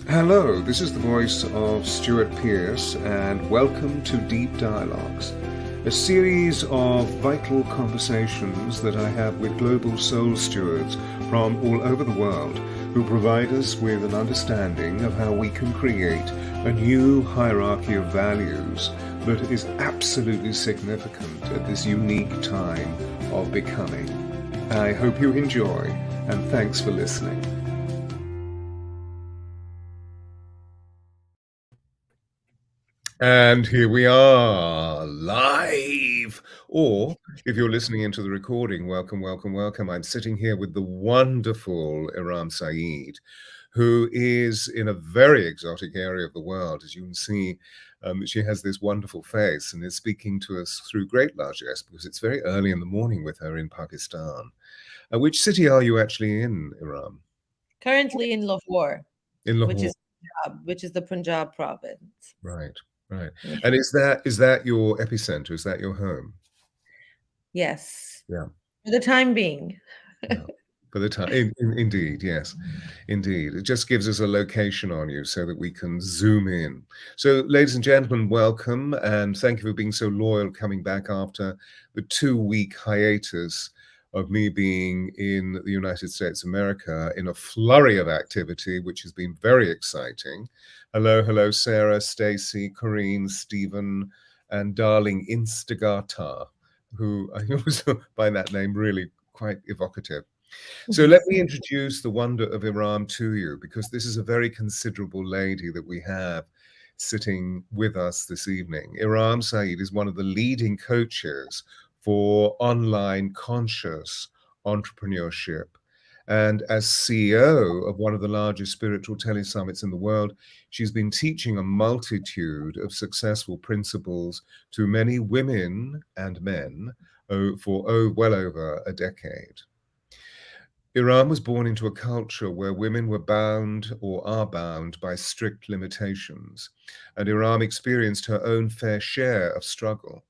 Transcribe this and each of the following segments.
Hello, this is the voice of Stuart Pearce, and welcome to Deep Dialogues, a series of vital conversations that I have with global soul stewards from all over the world who provide us with an understanding of how we can create a new hierarchy of values that is absolutely significant at this unique time of becoming. I hope you enjoy, and thanks for listening. And here we are, live. Or if you're listening into the recording, welcome, welcome, welcome. I'm sitting here with the wonderful ERAM SAEED, who is in a very exotic area of the world. As you can see, she has this wonderful face and is speaking to us through great largesse because it's very early in the morning with her in Pakistan. Which city are you actually in, ERAM? Currently in Lahore, In which Lahore. is which is the Punjab province. Right, right. Yeah. And is that your epicenter? Is that your home? Yes, Yeah. for the time being. Yeah. For the time, indeed, yes, indeed. It just gives us a location on you so that we can zoom in. So, ladies and gentlemen, welcome and thank you for being so loyal coming back after the 2-week hiatus of me being in the United States of America in a flurry of activity, which has been very exciting. Hello, hello, Sarah, Stacy, Corrine, Stephen, and darling Instagata, who I always find that name really quite evocative. So let me introduce the wonder of Iran to you, because this is a very considerable lady that we have sitting with us this evening. ERAM SAEED is one of the leading coaches for online conscious entrepreneurship. And as CEO of one of the largest spiritual tele-summits in the world, she's been teaching a multitude of successful principles to many women and men for well over a decade. Iran was born into a culture where women were bound or are bound by strict limitations, and Iran experienced her own fair share of struggle.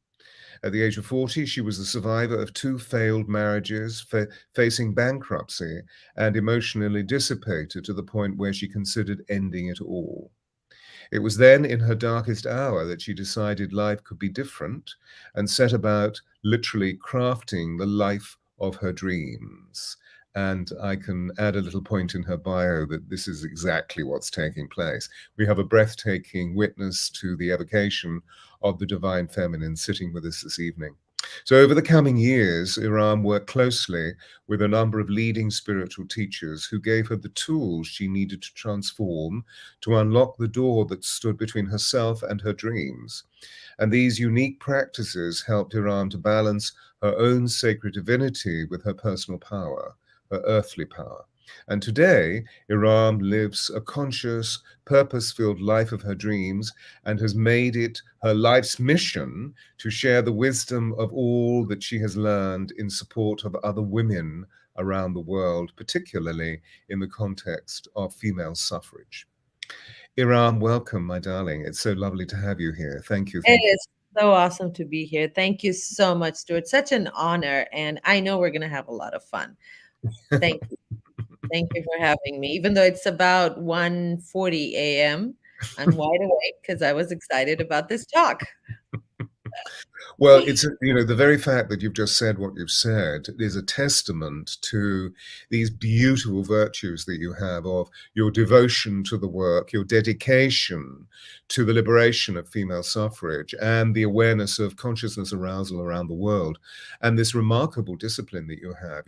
At the age of 40, she was the survivor of 2 failed marriages, facing bankruptcy, and emotionally dissipated to the point where she considered ending it all. It was then, in her darkest hour, that she decided life could be different and set about literally crafting the life of her dreams. And I can add a little point in her bio that this is exactly what's taking place. We have a breathtaking witness to the evocation of the divine feminine sitting with us this evening. So, over the coming years, Iram worked closely with a number of leading spiritual teachers who gave her the tools she needed to transform to unlock the door that stood between herself and her dreams. And these unique practices helped Iram to balance her own sacred divinity with her personal power, her earthly power. And today, Iram lives a conscious, purpose-filled life of her dreams and has made it her life's mission to share the wisdom of all that she has learned in support of other women around the world, particularly in the context of female suffrage. Iram, welcome, my darling. It's so lovely to have you here. Thank you, It thank you. is so awesome to be here. Thank you so much, Stuart. Such an honor, and I know we're going to have a lot of fun. Thank you. Thank you for having me. Even though it's about 1:40 a.m., I'm wide awake because I was excited about this talk. Well, it's, the very fact that you've just said what you've said is a testament to these beautiful virtues that you have of your devotion to the work, your dedication to the liberation of female suffrage, and the awareness of consciousness arousal around the world, and this remarkable discipline that you have.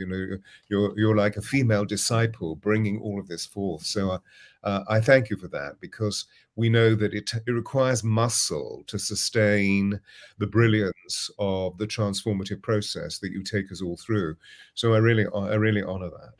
You're like a female disciple bringing all of this forth. So I thank you for that, because we know that it requires muscle to sustain the brilliance of the transformative process that you take us all through. So I really honor that.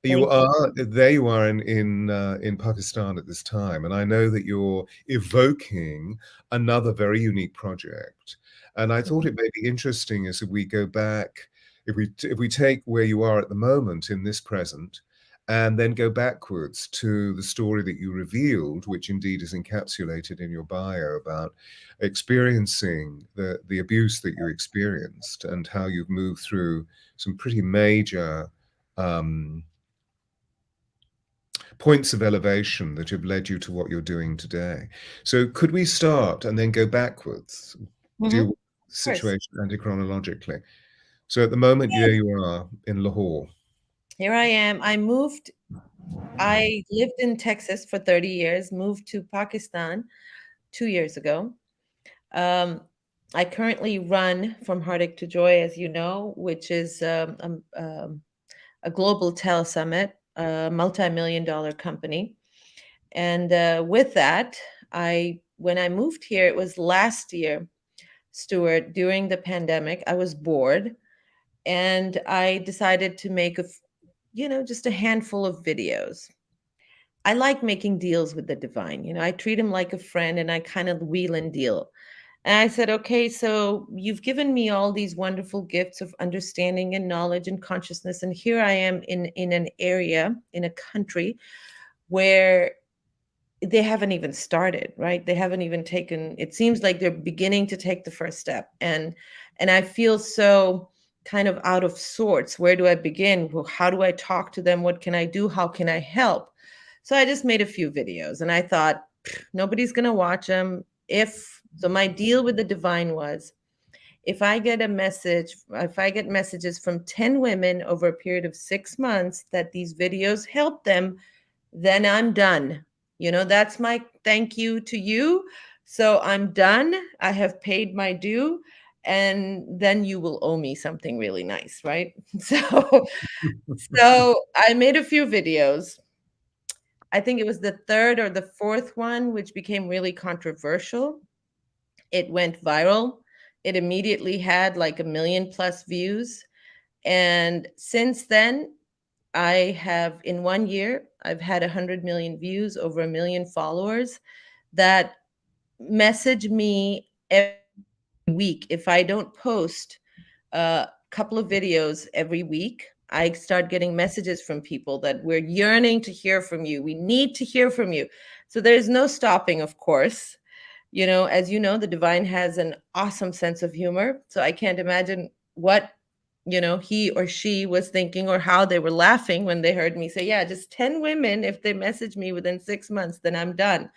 You Thank you. are there. You are in Pakistan at this time, and I know that you're evoking another very unique project. And I thought it may be interesting as if we go back, if we take where you are at the moment in this present, and then go backwards to the story that you revealed, which indeed is encapsulated in your bio about experiencing the abuse that you experienced and how you've moved through some pretty major um, points of elevation that have led you to what you're doing today. So could we start and then go backwards, Mhm. deal Of with the course. situation anti-chronologically? So at the moment, there you are in Lahore. Here I am. I lived in Texas for 30 years, moved to Pakistan 2 years ago. Um, I currently run From Heartache to Joy, as you know, which is a global tele-summit, a multi-million dollar company. And with that, when I moved here, it was last year, Stuart, during the pandemic. I was bored and I decided to make just a handful of videos. I like making deals with the divine. I treat him like a friend and I kind of wheel and deal. And I said, okay, so you've given me all these wonderful gifts of understanding and knowledge and consciousness. And here I am in an area, in a country where they haven't even started, right? They haven't even taken, it seems like they're beginning to take the first step. And I feel so kind of out of sorts. Where do I begin? Well, how do I talk to them? What can I do? How can I help? So I just made a few videos and I thought, nobody's going to watch them. So my deal with the divine was, if I get messages from 10 women over a period of 6 months that these videos help them, then I'm done. That's my thank you to you. So I'm done. I have paid my due. And then you will owe me something really nice, right? So I made a few videos. I think it was the third or the fourth one, which became really controversial. It went viral. It immediately had like 1 million+ views. And since then, in 1 year, I've had 100 million views, over 1 million followers that message me every week. If I don't post a couple of videos every week, I start getting messages from people that we're yearning to hear from you. We need to hear from you. So there's no stopping, of course. As you know, the divine has an awesome sense of humor. So I can't imagine what, he or she was thinking or how they were laughing when they heard me say, yeah, just 10 women, if they message me within 6 months, then I'm done.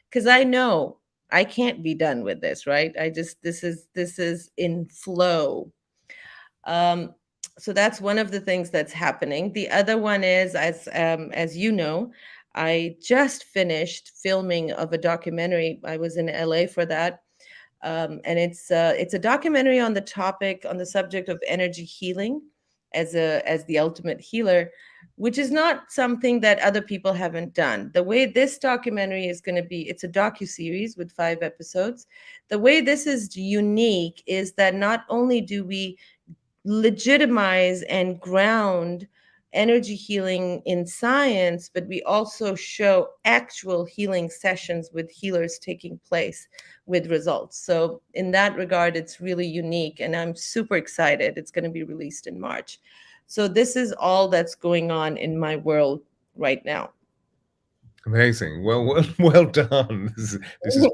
Because I know I can't be done with this, right? This is in flow. Um, so that's one of the things that's happening. The other one is, as you know, I just finished filming of a documentary. I was in LA for that, and it's a documentary on the subject of energy healing as the ultimate healer, which is not something that other people haven't done. The way this documentary is going to be, it's a docu-series with 5 episodes. The way this is unique is that not only do we legitimize and ground energy healing in science, but we also show actual healing sessions with healers taking place with results. So, in that regard, it's really unique, and I'm super excited. It's going to be released in March. So, this is all that's going on in my world right now. Amazing. Well done. This is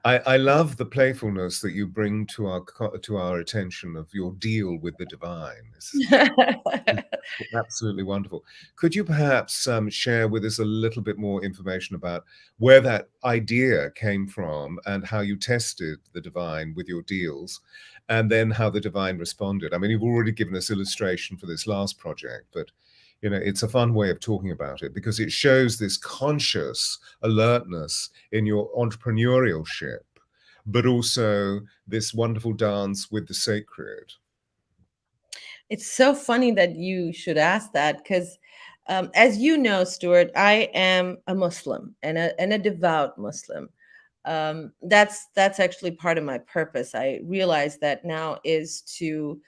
I love the playfulness that you bring to our attention of your deal with the divine. It's absolutely wonderful. Could you perhaps share with us a little bit more information about where that idea came from and how you tested the divine with your deals, and then how the divine responded? I mean, you've already given us illustration for this last project, but it's a fun way of talking about it because it shows this conscious alertness in your entrepreneurship, but also this wonderful dance with the sacred. It's so funny that you should ask that because, as you know, Stuart, I am a Muslim and a devout Muslim. That's actually part of my purpose. I realize that now is to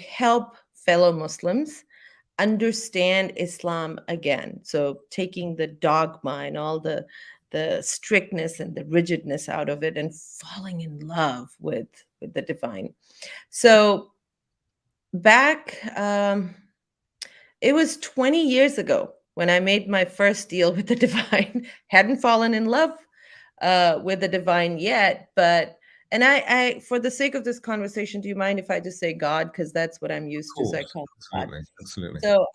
help fellow Muslims understand Islam again. So taking the dogma and all the strictness and the rigidness out of it and falling in love with the divine. So back, it was 20 years ago when I made my first deal with the divine. Hadn't fallen in love with the divine yet, but and for the sake of this conversation, do you mind if I just say God? Because that's what I'm Of used to. So I course, call it God. absolutely, absolutely. So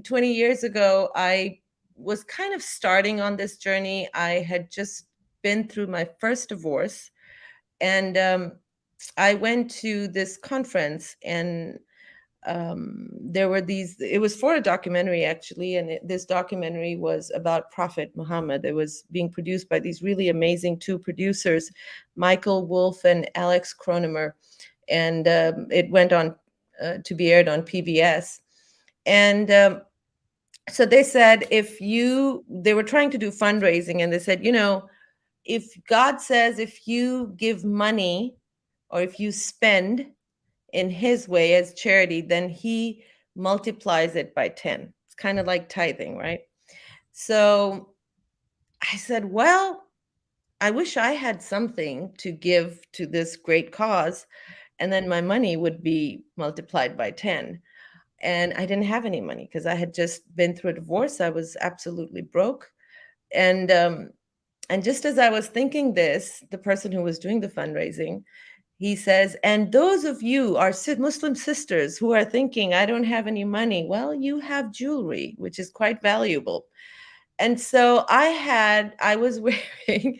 20 years ago, I was kind of starting on this journey. I had just been through my first divorce, and I went to this conference, and there were these, it was for a documentary actually, and this documentary was about Prophet Muhammad. It was being produced by these really amazing two producers, Michael Wolff and Alex Cronemer, and it went on to be aired on PBS. And so they said, they were trying to do fundraising, and they said, if God says, if you give money or if you spend in his way as charity, then he multiplies it by 10. It's kind of like tithing, right? So I said, well, I wish I had something to give to this great cause, and then my money would be multiplied by 10. And I didn't have any money because I had just been through a divorce. I was absolutely broke. And just as I was thinking this, the person who was doing the fundraising, he says, and those of you, our Muslim sisters who are thinking, I don't have any money, well, you have jewelry, which is quite valuable. And so I was wearing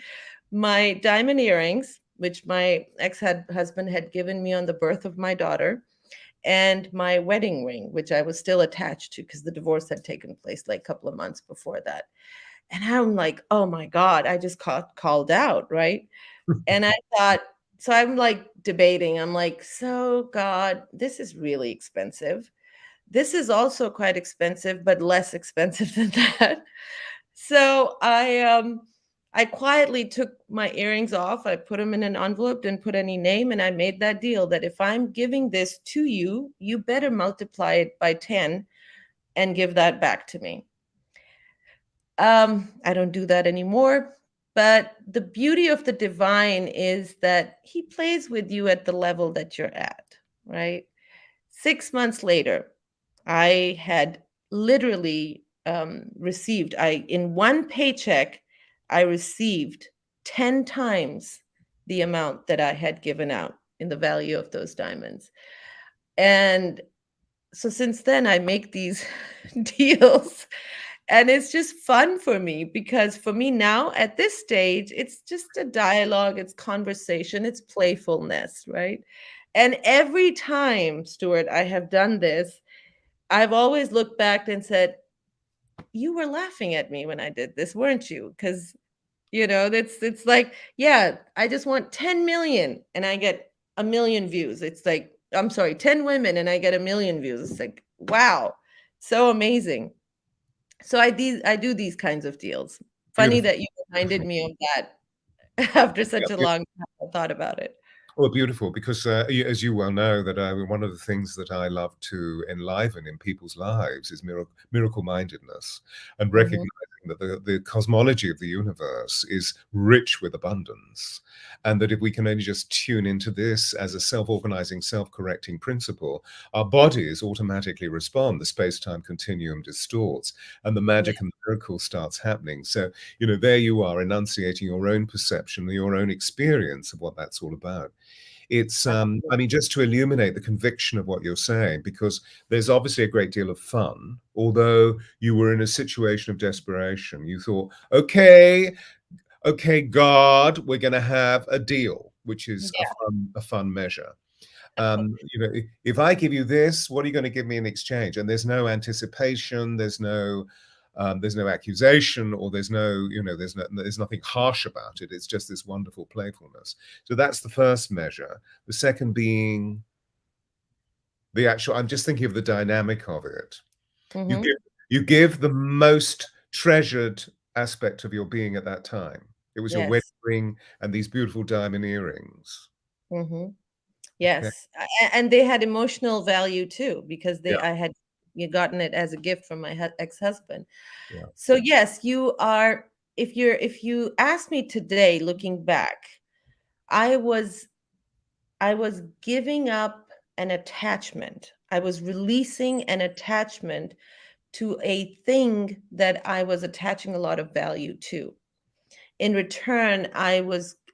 my diamond earrings, which my ex-husband had given me on the birth of my daughter, and my wedding ring, which I was still attached to because the divorce had taken place like a couple of months before that. And I'm like, oh my God, I just called out, right? And I thought, so I'm like debating. I'm like, so God, this is really expensive. This is also quite expensive, but less expensive than that. So I quietly took my earrings off. I put them in an envelope, didn't put any name, and I made that deal that if I'm giving this to you, you better multiply it by 10 and give that back to me. I don't do that anymore. But the beauty of the divine is that he plays with you at the level that you're at, right? 6 months later, I had literally received, in one paycheck, I received 10 times the amount that I had given out in the value of those diamonds. And so since then, I make these deals, and it's just fun for me because for me now at this stage, it's just a dialogue, it's conversation, it's playfulness, right? And every time, Stuart, I have done this, I've always looked back and said, you were laughing at me when I did this, weren't you? Because, it's like, yeah, I just want 10 million and I get a million views. It's like, I'm sorry, 10 women and I get a million views. It's like, wow, so amazing. So I do these kinds of deals. Funny Beautiful. that you reminded Beautiful. me of that after such a Yeah, long time I thought about it. well, beautiful, because as you well know, that one of the things that I love to enliven in people's lives is miracle mindedness, and Mhm. recognizing that the cosmology of the universe is rich with abundance, and that if we can only just tune into this as a self-organizing, self-correcting principle, our bodies automatically respond. The space-time continuum distorts, and the Yeah. magic and the miracle starts happening. So, there you are enunciating your own perception, your own experience of what that's all about. It's, I mean, just to illuminate the conviction of what you're saying, because there's obviously a great deal of fun, although you were in a situation of desperation. You thought, okay, God, we're going to have a deal, which is a fun measure. If I give you this, what are you going to give me in exchange? And there's no anticipation, there's no accusation, or there's nothing harsh about it. It's just this wonderful playfulness. So that's the first measure. The second being the actual. I'm just thinking of the dynamic of it. You Mhm. give you give the most treasured aspect of your being at that time. It was your wedding Yes. ring and these beautiful diamond earrings. Mhm. Okay. Yes, and they had emotional value too because Yeah. I had gotten it as a gift from my ex-husband. Yeah. So yes, you are. If you ask me today, looking back, I was I was giving up an attachment. I was releasing an attachment to a thing that I was attaching a lot of value to. In return,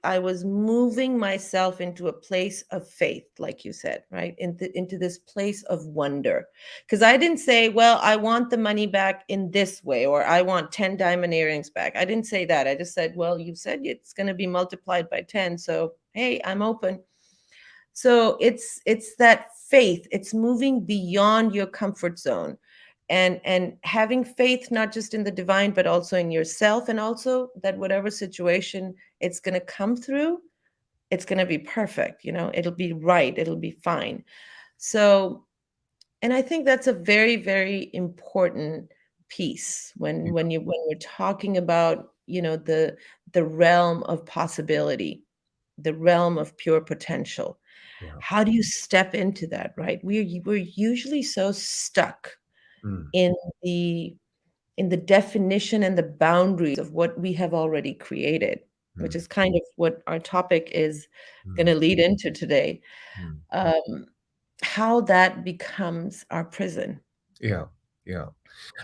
I was moving myself into a place of faith, like you said, right? Into this place of wonder. Because I didn't say, well, I want the money back in this way, or I want 10 diamond earrings back. I didn't say that. I just said, well, you said it's going to be multiplied by 10. So, hey, I'm open. So it's that faith. It's moving beyond your comfort zone, and having faith not just in the divine but also in yourself, and also that whatever situation it's going to come through, it's going to be perfect, it'll be right, it'll be fine. So, and I think that's a very, very important piece when we're talking about, the realm of possibility, the realm of pure potential. Yeah. How do you step into that, right? We're usually so stuck Mm, in the in the definition and the boundaries of what we have already created, which mm, is kind of what our topic is going mm, to lead into today. mm. Um, how that becomes our prison. Yeah. Yeah.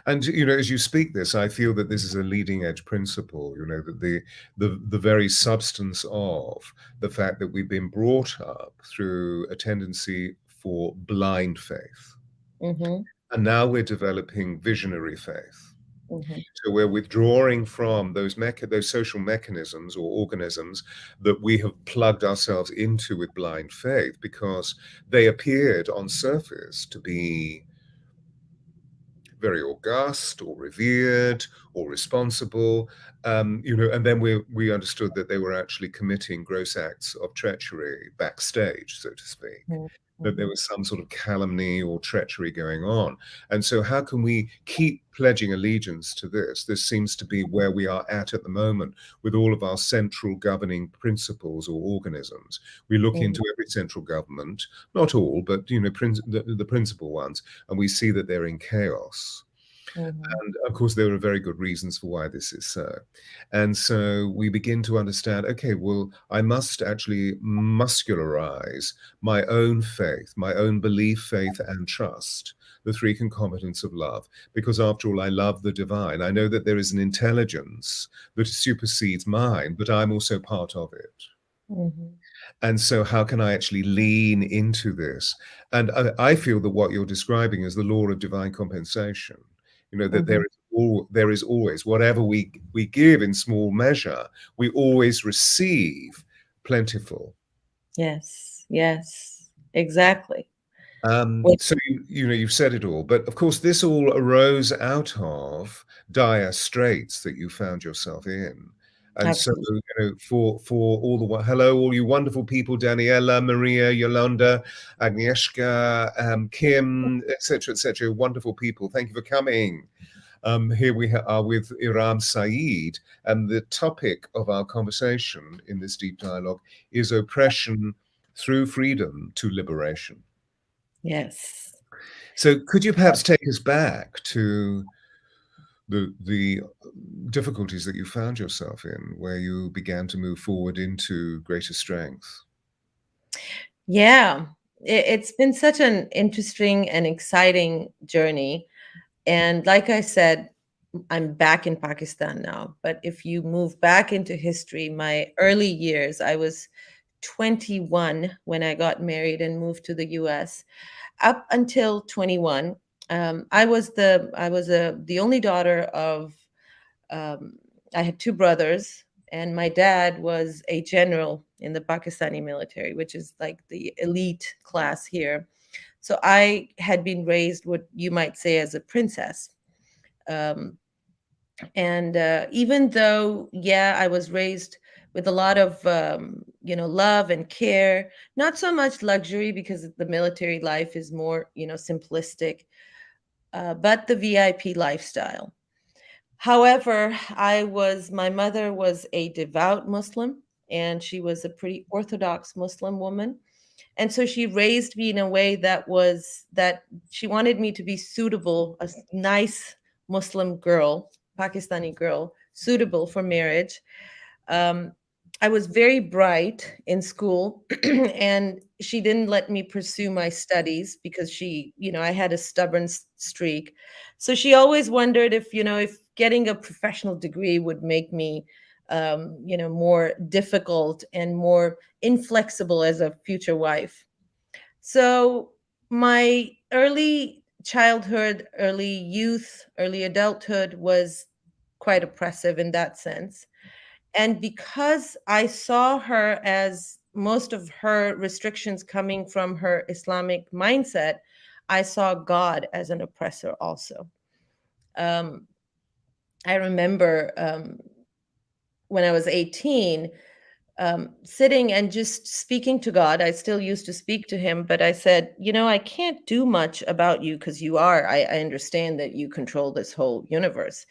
And as you speak this, I feel that this is a leading edge principle, that the very substance of the fact that we've been brought up through a tendency for blind faith. Hmm. And now we're developing visionary faith. Hmm. So we're withdrawing from those social mechanisms or organisms that we have plugged ourselves into with blind faith, because they appeared on surface to be very august or revered or responsible, and then we understood that they were actually committing gross acts of treachery backstage, so to speak, that there Hmm. was some sort of calumny or treachery going on. And so how can we keep pledging allegiance to this? This seems to be where we are at the moment with all of our central governing principles or organisms. We look Hmm. into every central government, not all, but the principal ones, and we see that they're in chaos. Hmm. And of course, there are very good reasons for why this is so. And so we begin to understand, okay, well, I must actually muscularize my own faith, my own belief, faith, and trust, the three concomitants of love, because after all, I love the divine. I know that there is an intelligence that supersedes mine, but I'm also part of it. Hmm. And so, how can I actually lean into this? And I feel that what you're describing is the law of divine compensation. That Hmm. there is always, whatever we give in small measure, we always receive plentiful. Yes, yes, exactly. So you've said it all, but of course this all arose out of dire straits that you found yourself in. And so, Absolutely. for all hello, all you wonderful people, Daniela, Maria, Yolanda, Agnieszka, Kim, etc., wonderful people. Thank you for coming. Here we are with ERAM SAEED, and the topic of our conversation in this deep dialogue is oppression through freedom to liberation. Yes. So could you perhaps take us back to the difficulties that you found yourself in, where you began to move forward into greater strength? Yeah, it's been such an interesting and exciting journey. And like I said, I'm back in Pakistan now. But if you move back into history, my early years, I was 21 when I got married and moved to the US. Up until 21, I was the only daughter of, um, I had two brothers, and my dad was a general in the Pakistani military, which is like the elite class here. So I had been raised what you might say as a princess. Um, and even though, yeah, I was raised with a lot of, love and care, not so much luxury because the military life is more, simplistic, but the VIP lifestyle. However, my mother was a devout Muslim, and she was a pretty orthodox Muslim woman. And so she raised me in a way that she wanted me to be suitable, a nice Muslim girl, Pakistani girl, suitable for marriage. um, I was very bright in school, and she didn't let me pursue my studies because I had a stubborn streak. So she always wondered if getting a professional degree would make me more difficult and more inflexible as a future wife. So my early childhood, early youth, early adulthood was quite oppressive in that sense. And because I saw her as most of her restrictions coming from her Islamic mindset, I saw God as an oppressor also. Um, I remember when I was 18, sitting and just speaking to God. I still used to speak to him, but I said, I can't do much about you because I understand that you control this whole universe.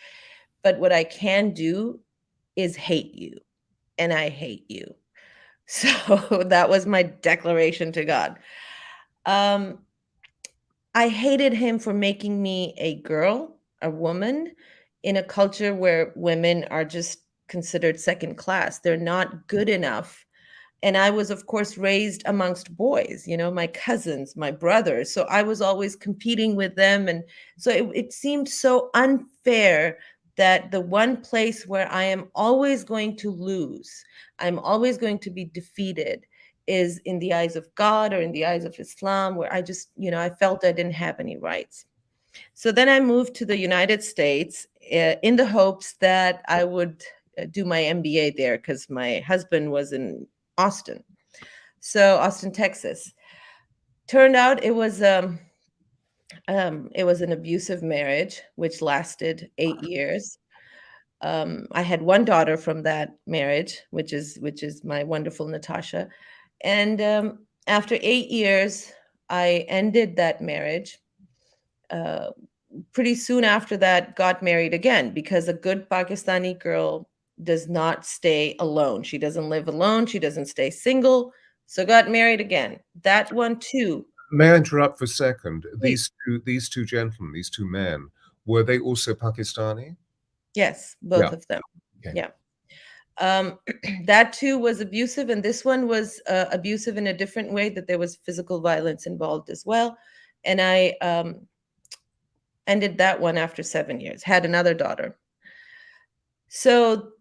But what I can do is hate you, and I hate you. So that was my declaration to God. Um, I hated him for making me a girl, a woman, in a culture where women are just considered second class. They're not good enough. And I was, of course, raised amongst boys, my cousins, my brothers. So I was always competing with them. And so it seemed so unfair that the one place where I am always going to lose, I'm always going to be defeated, is in the eyes of God or in the eyes of Islam, where I just, I felt I didn't have any rights. So then I moved to the United States in the hopes that I would do my MBA there because my husband was in Austin. So Austin, Texas. Turned out it was an abusive marriage, which lasted 8 years. I had one daughter from that marriage, which is my wonderful Natasha. And after 8 years, I ended that marriage. Uh, Pretty soon after that, got married again because a good Pakistani girl does not stay alone. She doesn't live alone. She doesn't stay single. So got married again. That one too. May I interrupt for a second? Please. These two gentlemen, these two men, were they also Pakistani? Yes, Yeah. both of them. Okay. Yeah. Um, that too was abusive, and this one was abusive in a different way. That there was physical violence involved as well. And I ended that one after 7 years. Had another daughter. So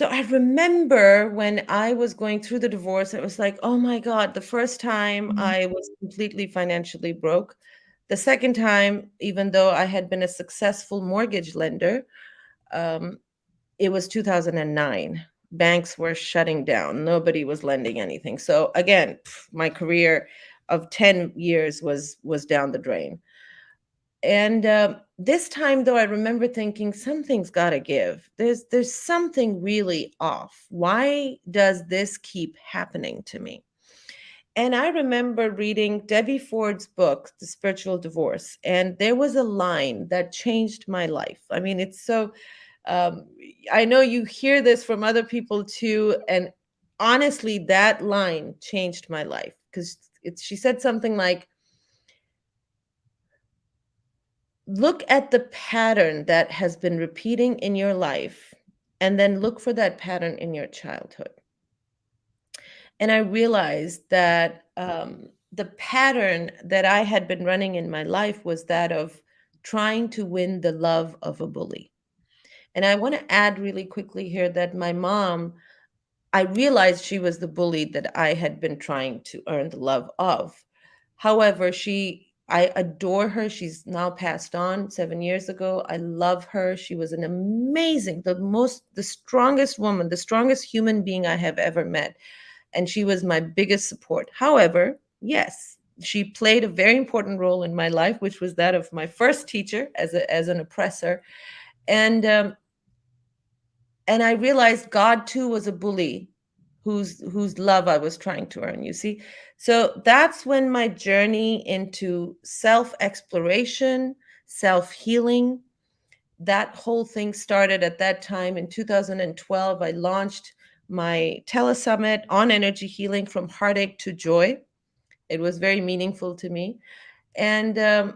I remember when I was going through the divorce, it was like, oh my God, the first time I was completely financially broke. The second time, even though I had been a successful mortgage lender, um, it was 2009. Banks were shutting down. Nobody was lending anything. So again, my career of 10 years was down the drain. And this time, though, I remember thinking something's got to give. There's something really off. Why does this keep happening to me? And I remember reading Debbie Ford's book, The Spiritual Divorce, and there was a line that changed my life. I mean, it's so. Um, I know you hear this from other people too, and honestly, that line changed my life because she said something like, look at the pattern that has been repeating in your life and then look for that pattern in your childhood. And I realized that the pattern that I had been running in my life was that of trying to win the love of a bully. And I want to add really quickly here that my mom, I realized she was the bully that I had been trying to earn the love of. However, I adore her. She's now passed on 7 years ago. I love her. She was an amazing, the strongest woman, the strongest human being I have ever met. And she was my biggest support. However, yes, she played a very important role in my life, which was that of my first teacher as an oppressor. And I realized God too was a bully whose love I was trying to earn, you see. So that's when my journey into self-exploration, self-healing, that whole thing started at that time. In 2012, I launched my tele-summit on energy healing from heartache to joy. It was very meaningful to me. And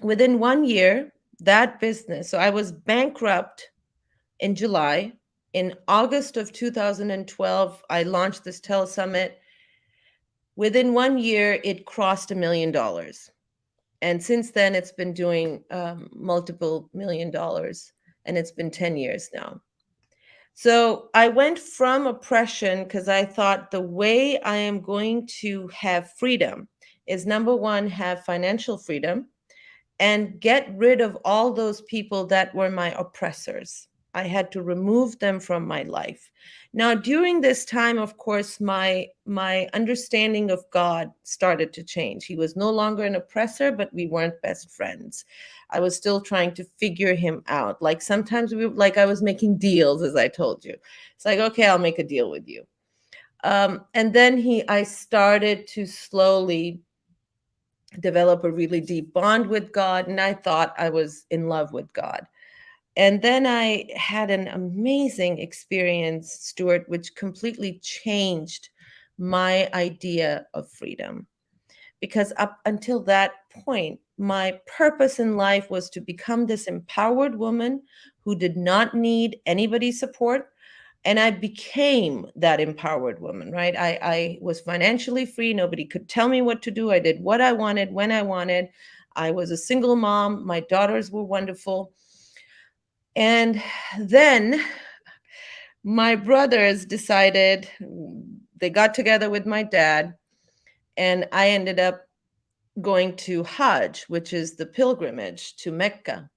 within 1 year, that business, so I was bankrupt in July. In August of 2012, I launched this telesummit. Within 1 year, it crossed $1 million. And since then, it's been doing multiple $1 million. And it's been 10 years now. So I went from oppression because I thought the way I am going to have freedom is number one, have financial freedom and get rid of all those people that were my oppressors. I had to remove them from my life. Now, during this time, of course, my understanding of God started to change. He was no longer an oppressor, but we weren't best friends. I was still trying to figure him out. Like sometimes like I was making deals, as I told you. It's like, okay, I'll make a deal with you. And then I started to slowly develop a really deep bond with God, and I thought I was in love with God. And then I had an amazing experience, Stuart, which completely changed my idea of freedom. Because up until that point, my purpose in life was to become this empowered woman who did not need anybody's support, and I became that empowered woman, right? I was financially free. Nobody could tell me what to do. I did what I wanted when I wanted. I was a single mom. My daughters were wonderful. And then my brothers decided, they got together with my dad, and I ended up going to Hajj, which is the pilgrimage to Mecca.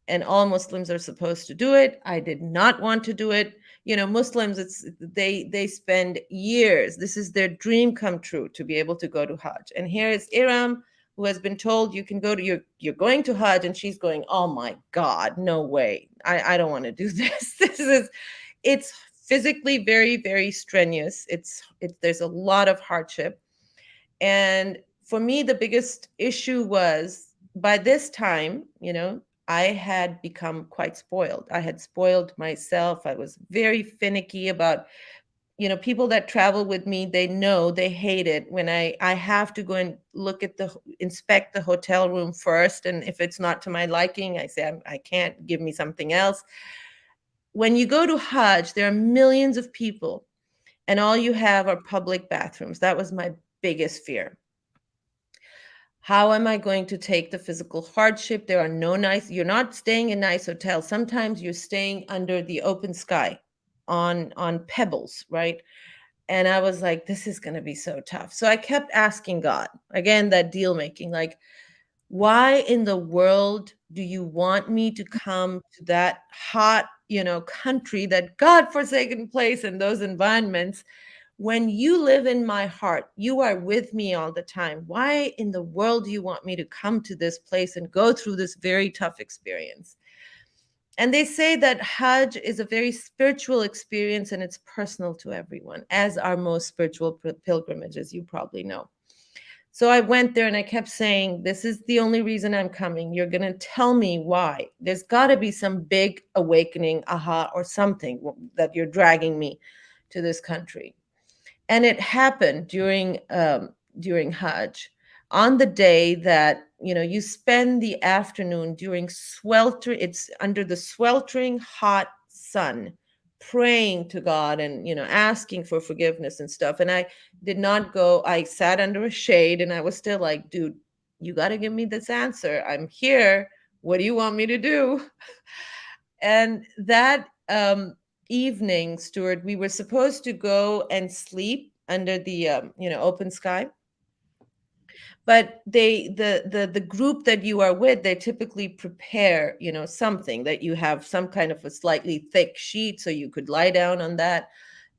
And all Muslims are supposed to do it. I did not want to do it. You know, Muslims, they spend years. This is their dream come true to be able to go to Hajj. And here is Iram, who has been told you can go to you're going to Hajj, and she's going, oh my God, no way. I don't want to do this. It's physically very, very strenuous. There's a lot of hardship. And for me, the biggest issue was by this time, I had become quite spoiled. I had spoiled myself. I was very finicky about, people that travel with me, they know they hate it when I have to go and inspect the hotel room first. And if it's not to my liking, I say, I can't, give me something else. When you go to Hajj, there are millions of people and all you have are public bathrooms. That was my biggest fear. How am I going to take the physical hardship? There are no you're not staying in nice hotels. Sometimes you're staying under the open sky on pebbles, right? And I was like, this is going to be so tough. So I kept asking God, again, that deal making, like, why in the world do you want me to come to that hot, country, that God-forsaken place and those environments? When you live in my heart, you are with me all the time. Why in the world do you want me to come to this place and go through this very tough experience? And they say that Hajj is a very spiritual experience and it's personal to everyone, as are most spiritual pilgrimages, you probably know. So I went there and I kept saying, this is the only reason I'm coming. You're going to tell me why. There's got to be some big awakening, aha, or something that you're dragging me to this country. And it happened during Hajj, on the day that you spend the afternoon during it's under the sweltering hot sun, praying to God and asking for forgiveness and stuff. And I did not go. I sat under a shade and I was still like, dude, you got to give me this answer. I'm here. What do you want me to do? And that evening, Stuart, we were supposed to go and sleep under the open sky. But the group that you are with, they typically prepare something that you have, some kind of a slightly thick sheet so you could lie down on that.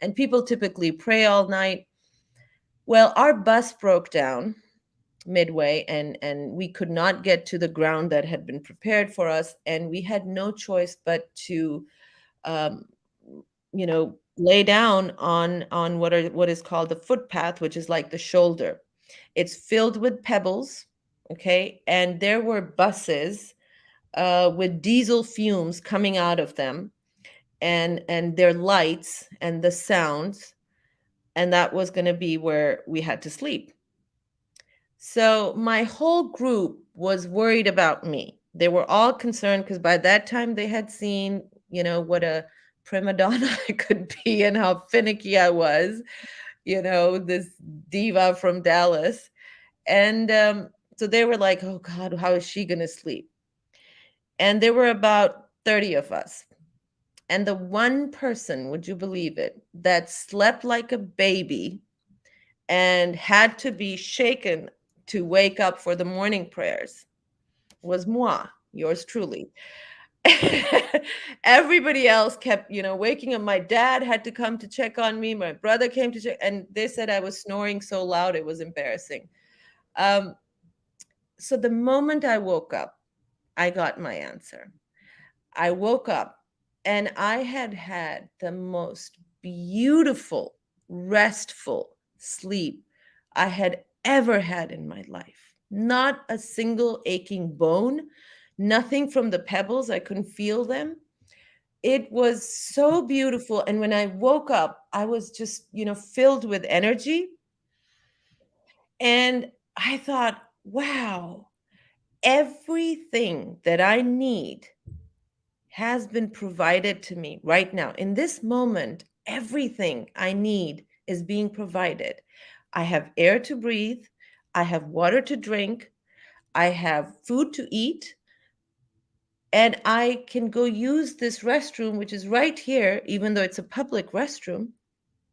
And people typically pray all night. Well, our bus broke down midway, and we could not get to the ground that had been prepared for us, and we had no choice but to um, lay down on what is called the footpath, which is like the shoulder. It's filled with pebbles, okay, and there were buses with diesel fumes coming out of them, and their lights and the sounds, and that was going to be where we had to sleep. So my whole group was worried about me. They were all concerned because by that time they had seen, what a prima donna I could be and how finicky I was, this diva from Dallas. And so they were like, oh God, how is she going to sleep? And there were about 30 of us. And the one person, would you believe it, that slept like a baby and had to be shaken to wake up for the morning prayers was moi, yours truly. Everybody else kept, waking up. My dad had to come to check on me. My brother came to check, and they said I was snoring so loud it was embarrassing. Um, so the moment I woke up, I got my answer. I woke up and I had had the most beautiful, restful sleep I had ever had in my life. Not a single aching bone, nothing from the pebbles. I couldn't feel them. It was so beautiful. And when I woke up, I was just, filled with energy. And I thought, wow, everything that I need has been provided to me right now. In this moment, everything I need is being provided. I have air to breathe, I have water to drink, I have food to eat, and I can go use this restroom, which is right here, even though it's a public restroom,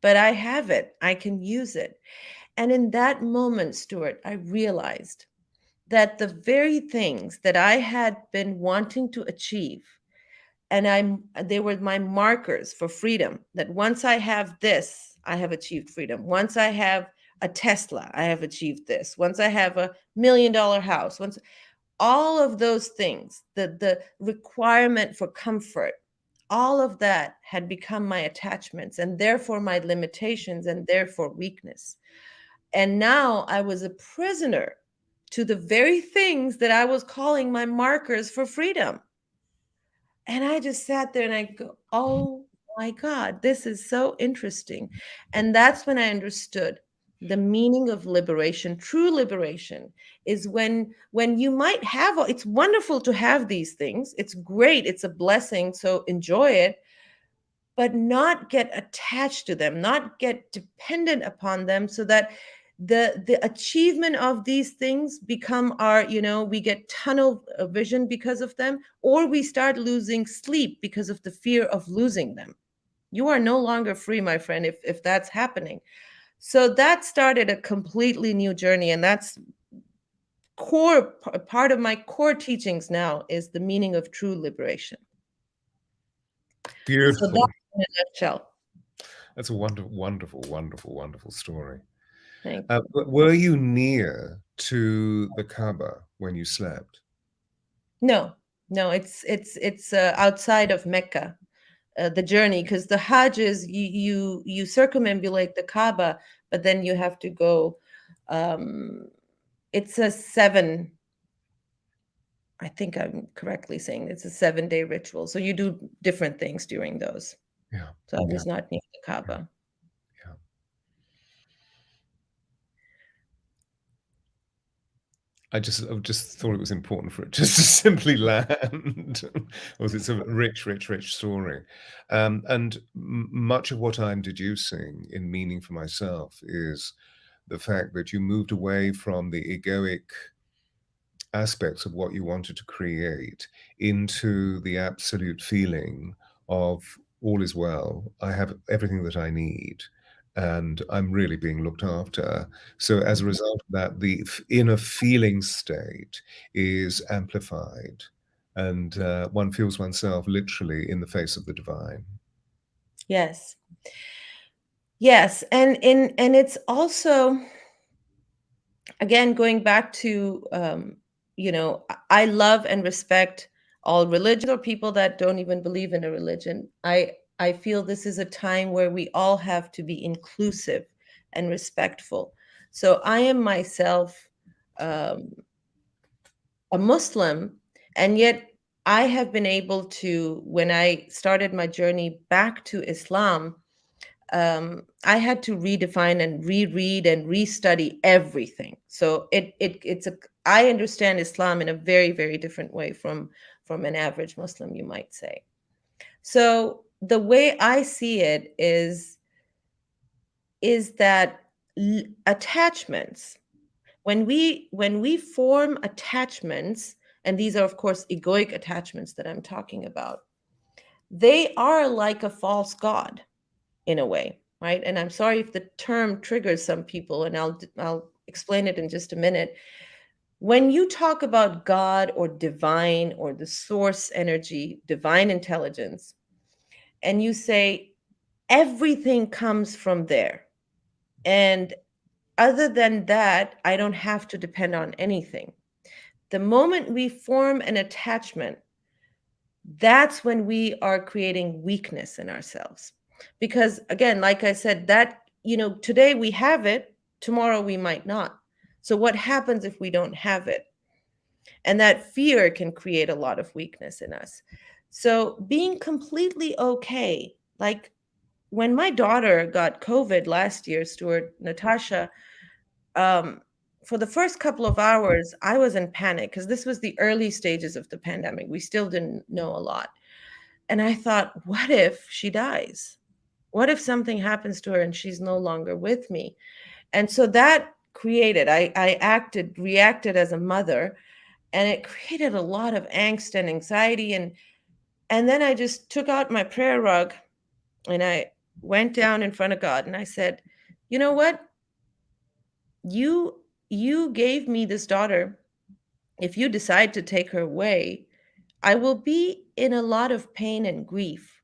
but I have it, I can use it. And in that moment, Stuart, I realized that the very things that I had been wanting to achieve, and they were my markers for freedom, that once I have this, I have achieved freedom. Once I have a Tesla, I have achieved this. Once I have $1 million house, once all of those things, the requirement for comfort, all of that had become my attachments and therefore my limitations and therefore weakness. And now I was a prisoner to the very things that I was calling my markers for freedom. And I just sat there and I go, oh my God, this is so interesting. And that's when I understood the meaning of liberation. True liberation is when you might have, it's wonderful to have these things. It's great. It's a blessing. So enjoy it, but not get attached to them, not get dependent upon them, so that the achievement of these things become our, we get tunnel vision because of them, or we start losing sleep because of the fear of losing them. You are no longer free, my friend, if that's happening. So that started a completely new journey, and that's core part of my core teachings now, is the meaning of true liberation. So Beautiful. that's in a nutshell. That's a wonderful, wonderful, wonderful, wonderful story. Thank you. Were you near to the Kaaba when you slept? No, no, it's outside of Mecca, the journey, because the Hajj is you circumambulate the Kaaba, but then you have to go. Um, it's a seven. I think I'm correctly saying it's a 7-day ritual. So you do different things during those. Yeah, So I yeah, was not near the yeah, Kaaba. yeah. I just thought it was important for it just to simply land. Was it's a rich, rich, rich story, and much of what I'm deducing in meaning for myself is the fact that you moved away from the egoic aspects of what you wanted to create into the absolute feeling of all is well. I have everything that I need, and I'm really being looked after. So as a result of that, the inner feeling state is amplified, and one feels oneself literally in the face of the divine. Yes. Yes. And it's also, again, going back to, I love and respect all religions or people that don't even believe in a religion. I feel this is a time where we all have to be inclusive and respectful. So I am myself um, a Muslim, and yet I have been able to, when I started my journey back to Islam, I had to redefine and reread and restudy everything. So I understand Islam in a very, very different way from an average Muslim, you might say. So the way I see it is that attachments, when we form attachments, and these are of course egoic attachments that I'm talking about, they are like a false god in a way, right? And I'm sorry if the term triggers some people, and I'll explain it in just a minute. When you talk about God or divine or the source energy, divine intelligence, and you say everything comes from there, and other than that, I don't have to depend on anything. The moment we form an attachment, that's when we are creating weakness in ourselves. Because again, like I said, that, today we have it, tomorrow we might not. So what happens if we don't have it? And that fear can create a lot of weakness in us. So being completely okay, like when my daughter got COVID last year, Stuart, Natasha, um, for the first couple of hours, I was in panic because this was the early stages of the pandemic. We still didn't know a lot. And I thought, what if she dies? What if something happens to her and she's no longer with me? And so that created, I reacted as a mother, and it created a lot of angst and anxiety. And then I just took out my prayer rug and I went down in front of God and I said, you know what? You gave me this daughter. If you decide to take her away, I will be in a lot of pain and grief.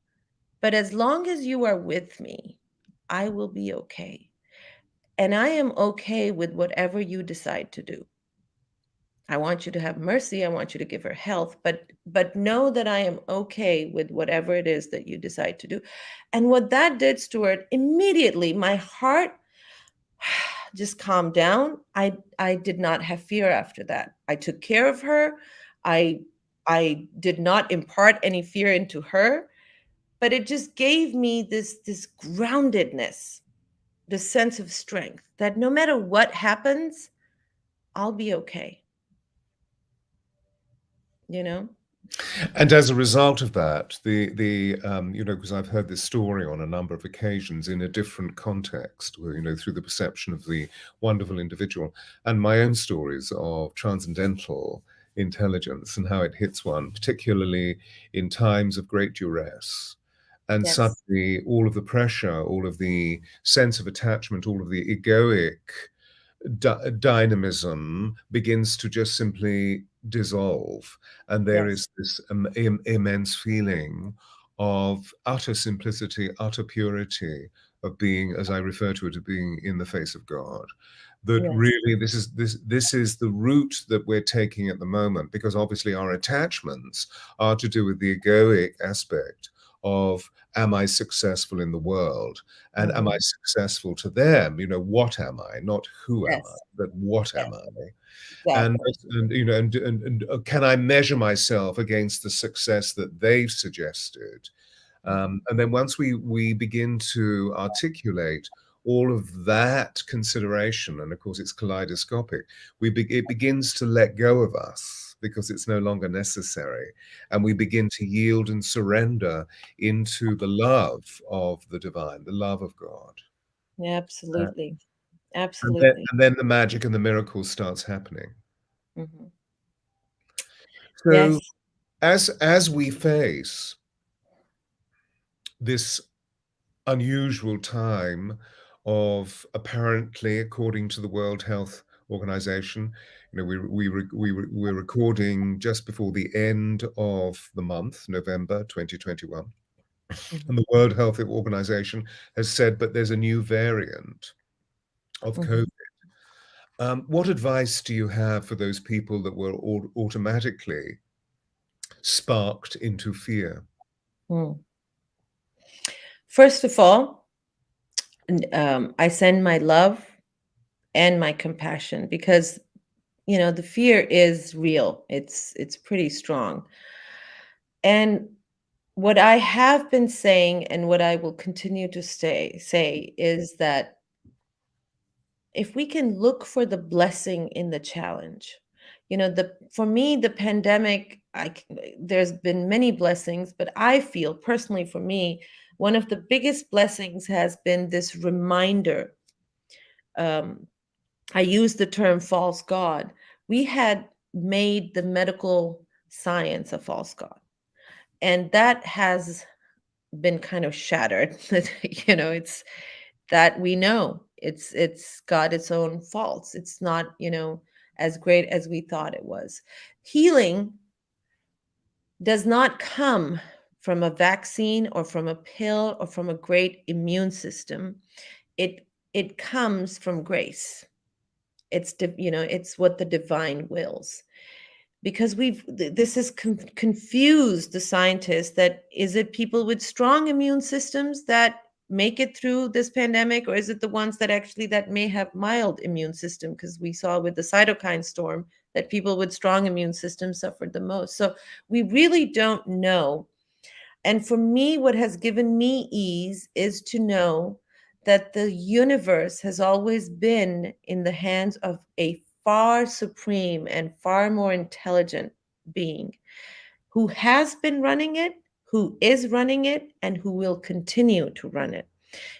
But as long as you are with me, I will be okay. And I am okay with whatever you decide to do. I want you to have mercy. I want you to give her health, but know that I am okay with whatever it is that you decide to do. And what that did, Stuart, immediately my heart just calmed down. I did not have fear after that. I took care of her. I I did not impart any fear into her, but it just gave me this groundedness, this sense of strength that no matter what happens, I'll be okay, you know? And as a result of that, because I've heard this story on a number of occasions in a different context, where, through the perception of the wonderful individual, and my own stories of transcendental intelligence and how it hits one, particularly in times of great duress. And Yes. suddenly, all of the pressure, all of the sense of attachment, all of the egoic dynamism begins to just simply dissolve. And there Yes. is this immense feeling of utter simplicity, utter purity of being, as I refer to it, of being in the face of God. That Yes. really this is the route that we're taking at the moment, because obviously our attachments are to do with the egoic aspect of, am I successful in the world? And am I Mhm. successful to them? What am I? Not who am I, Yes. but what am Yes. I? And Exactly. and can I measure myself against the success that they've suggested? Mhm. And then once we begin to articulate all of that consideration, and of course it's kaleidoscopic, it begins to let go of us because it's no longer necessary, and we begin to yield and surrender into the love of the divine, the love of God. Yeah, Uh, absolutely. and then, Absolutely. and then the magic and the miracle starts happening. Mhm. So Yes. as we face this unusual time of, apparently, according to the World Health Organization, we're recording just before the end of the month, November 2021, Mhm. and the World Health Organization has said, but there's a new variant of COVID. Mhm. What advice do you have for those people that were automatically sparked into fear? Mm. First of all, I send my love and my compassion because the fear is real. It's pretty strong. And what I have been saying and what I will continue to say is that if we can look for the blessing in the challenge, the for me the pandemic, there's been many blessings, but I feel personally for me one of the biggest blessings has been this reminder. um, I use the term false god. We had made the medical science a false god, and that has been kind of shattered. It's that we know it's got its own faults. It's not, as great as we thought it was. Healing does not come from a vaccine or from a pill or from a great immune system. It comes from grace. It's what the divine wills, because this has confused the scientists. That is, it people with strong immune systems that make it through this pandemic, or is it the ones that may have mild immune system? Because we saw with the cytokine storm that people with strong immune systems suffered the most. So we really don't know. And for me, what has given me ease is to know that the universe has always been in the hands of a far supreme and far more intelligent being, who has been running it, who is running it, and who will continue to run it.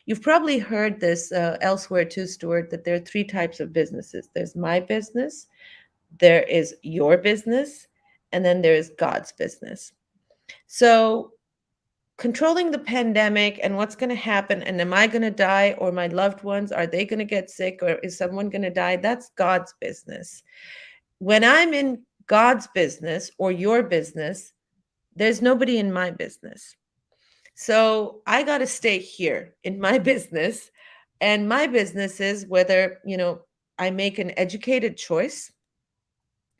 You've probably heard this elsewhere too, Stuart, that there are three types of businesses. There's my business, there is your business, and then there is God's business. So controlling the pandemic and what's going to happen, and am I going to die, or my loved ones, are they going to get sick, or is someone going to die? That's God's business. When I'm in God's business or your business, there's nobody in my business. So I got to stay here in my business. And my business is whether, I make an educated choice,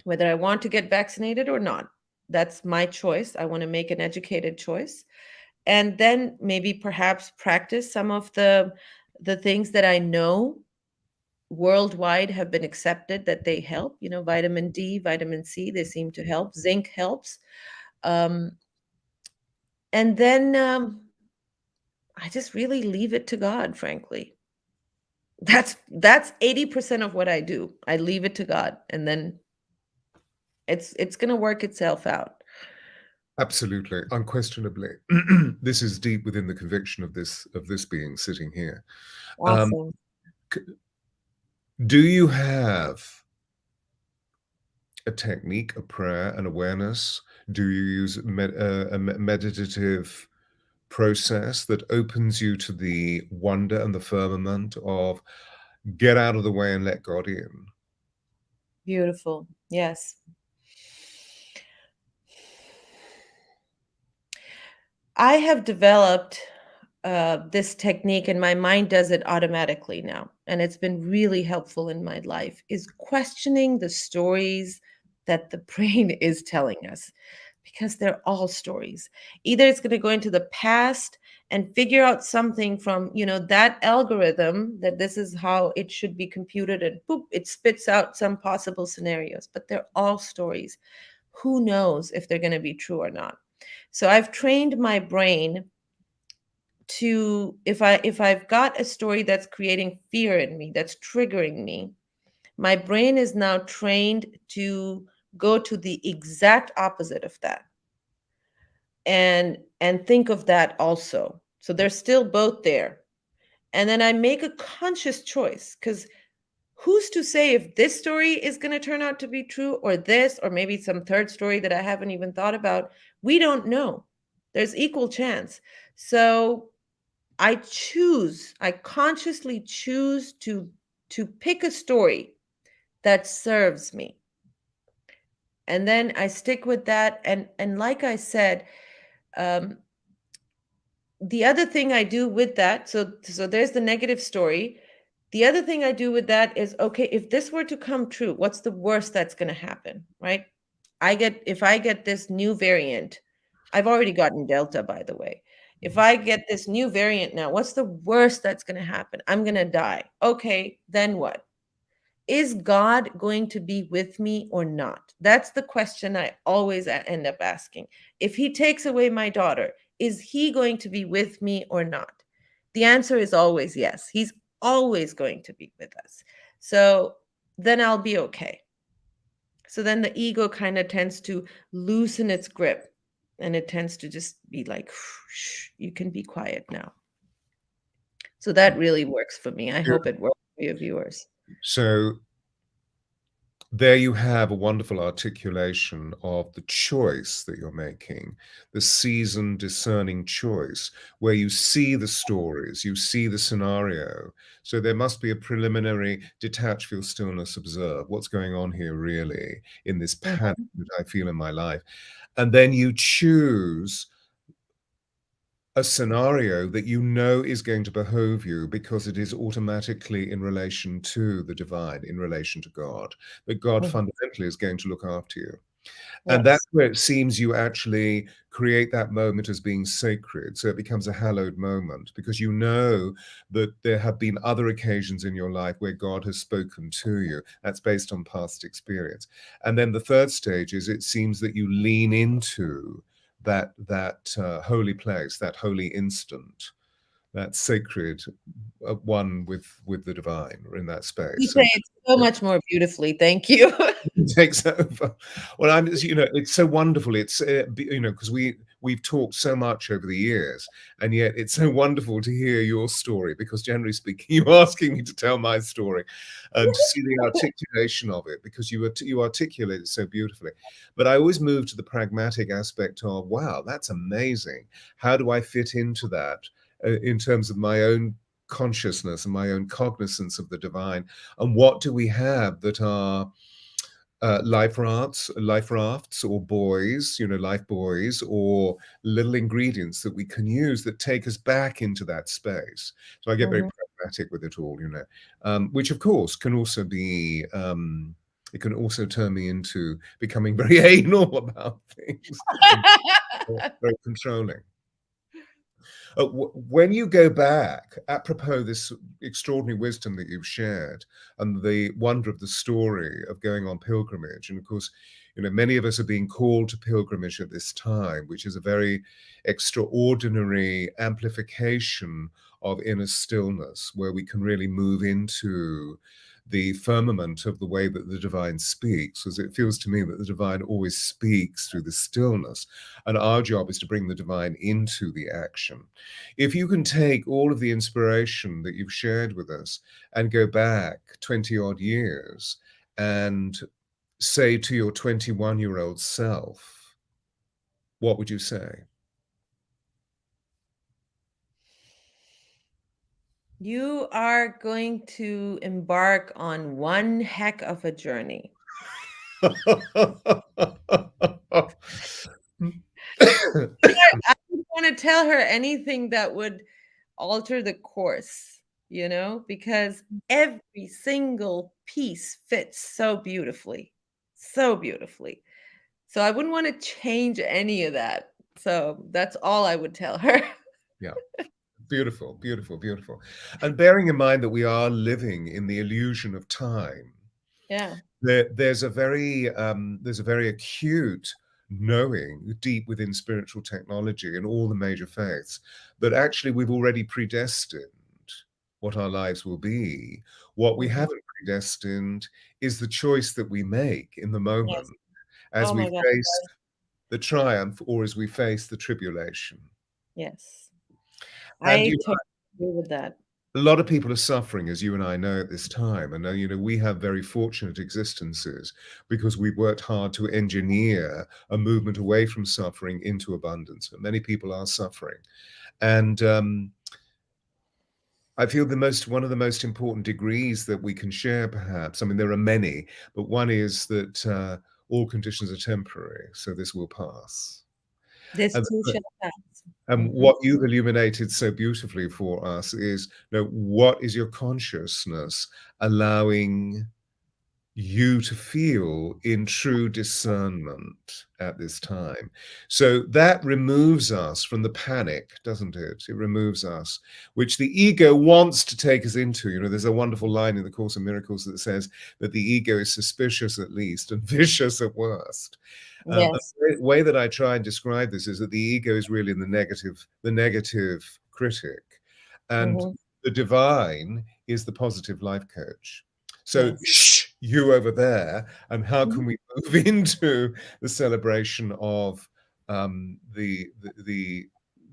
whether I want to get vaccinated or not. That's my choice. I want to make an educated choice. And then maybe perhaps practice some of the things that I know worldwide have been accepted that they help. Vitamin D, vitamin C, they seem to help. Zinc helps. um, and then I just really leave it to God, frankly. That's 80% of what I do. I leave it to God, and then it's going to work itself out. Absolutely, unquestionably. This is deep within the conviction of this being sitting here. Um, Awesome. do you have a technique, a prayer, an awareness? Do you use a meditative process that opens you to the wonder and the firmament of get out of the way and let God in? Beautiful. Yes. I have developed this technique, and my mind does it automatically now. And it's been really helpful in my life, is questioning the stories that the brain is telling us, because they're all stories. Either it's going to go into the past and figure out something from, that algorithm, that this is how it should be computed, and boop, it spits out some possible scenarios, but they're all stories. Who knows if they're going to be true or not? So I've trained my brain to, if I've got a story that's creating fear in me, that's triggering me, my brain is now trained to go to the exact opposite of that, and think of that also. So they're still both there. And then I make a conscious choice, because who's to say if this story is going to turn out to be true, or this, or maybe some third story that I haven't even thought about? We don't know. There's equal chance. So I consciously choose to pick a story that serves me. And then I stick with that. And like I said, um, the other thing I do with that, so there's the negative story. The other thing I do with that is, okay, if this were to come true, what's the worst that's going to happen, right? If I get this new variant, I've already gotten Delta, by the way. If I get this new variant now, what's the worst that's going to happen? I'm going to die. Okay, then what? Is God going to be with me or not? That's the question I always end up asking. If he takes away my daughter, is he going to be with me or not? The answer is always yes. He's always going to be with us. So then I'll be okay. So then the ego kind of tends to loosen its grip, and it tends to just be like, shh, you can be quiet now. So that really works for me. I hope it works for your viewers. So there you have a wonderful articulation of the choice that you're making, the seasoned, discerning choice, where you see the stories, you see the scenario. So there must be a preliminary detach, feel stillness, observe what's going on here really in this panic Mhm. that I feel in my life. And then you choose a scenario that you know is going to behove you because it is automatically in relation to the divine, in relation to God, that God Mhm. fundamentally is going to look after you. And that's Yes. where it seems you actually create that moment as being sacred. So it becomes a hallowed moment because you know that there have been other occasions in your life where God has spoken to you. That's based on past experience. And then the third stage is it seems that you lean into that holy place, that holy instant, that sacred one with the divine or in that You space. say And it so much more beautifully. Thank you. takes over. Well, I'm, you know, it's so wonderful. It's, you know, because we've talked so much over the years, and yet it's so wonderful to hear your story. Because generally speaking, you're asking me to tell my story, and to see the articulation of it, because you articulate it so beautifully. But I always move to the pragmatic aspect of, wow, that's amazing. How do I fit into that in terms of my own consciousness and my own cognizance of the divine, and what do we have that are life rafts, or buoys, you know, life buoys, or little ingredients that we can use that take us back into that space. So I get very Mhm. pragmatic with it all, you know, which of course can also be, it can also turn me into becoming very anal about things and very controlling. When you go back, apropos this extraordinary wisdom that you've shared and the wonder of the story of going on pilgrimage, and of course, you know, many of us are being called to pilgrimage at this time, which is a very extraordinary amplification of inner stillness, where we can really move into the firmament of the way that the divine speaks, because it feels to me that the divine always speaks through the stillness, and our job is to bring the divine into the action. If you can take all of the inspiration that you've shared with us and go back 20 odd years and say to your 21-year-old self, what would you say? You are going to embark on one heck of a journey. I don't want to tell her anything that would alter the course, because every single piece fits so beautifully, so beautifully. So I wouldn't want to change any of that. So that's all I would tell her. Yeah. Beautiful, beautiful, beautiful. And bearing in mind that we are living in the illusion of time, Yeah. there's a very acute knowing deep within spiritual technology and all the major faiths that actually we've already predestined what our lives will be. What we Mhm. haven't predestined is the choice that we make in the moment Yes. as Oh we my God. face the triumph or as we face the tribulation. Yes. And I totally agree with that. a lot of people are suffering, as you and I know, at this time. And, you know, we have very fortunate existences because we've worked hard to engineer a movement away from suffering into abundance. But many people are suffering. And I feel one of the most important degrees that we can share, perhaps, I mean, there are many, but one is that all conditions are temporary, so this will pass. This And too shall pass. And Mhm. what you've illuminated so beautifully for us is, you know, what is your consciousness allowing you to feel in true discernment at this time? So that removes us from the panic, doesn't it? It removes us, which the ego wants to take us into. You know, there's a wonderful line in the Course in Miracles that says that the ego is suspicious at least and vicious at worst. Yes. The way that I try and describe this is that the ego is really the negative critic, and Mhm. the divine is the positive life coach. So, Yes. shh, you over there, and how Mhm. can we move into the celebration of the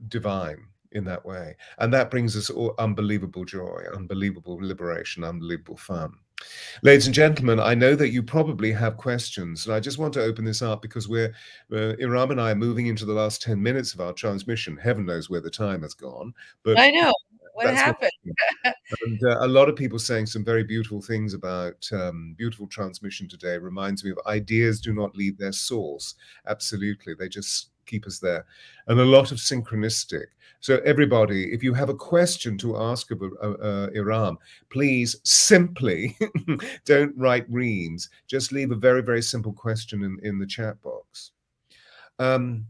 divine in that way? And that brings us all unbelievable joy, unbelievable liberation, unbelievable fun. Ladies and gentlemen, I know that you probably have questions, and I just want to open this up because Iram and I are moving into the last 10 minutes of our transmission. Heaven knows where the time has gone, but I know. What that's what. happened? And a lot of people saying some very beautiful things about beautiful transmission today. Reminds me of ideas do not leave their source. Absolutely. They just keep us there. And a lot of synchronistic. So, everybody, if you have a question to ask of Iram, please simply don't write reams. Just leave a very, very simple question in the chat box. Um,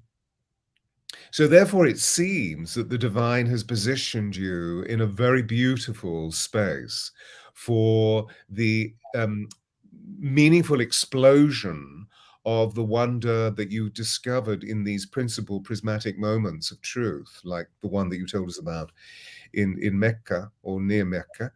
so therefore, it seems that the divine has positioned you in a very beautiful space for the meaningful explosion of the wonder that you discovered in these principal prismatic moments of truth, like the one that you told us about in Mecca or near Mecca.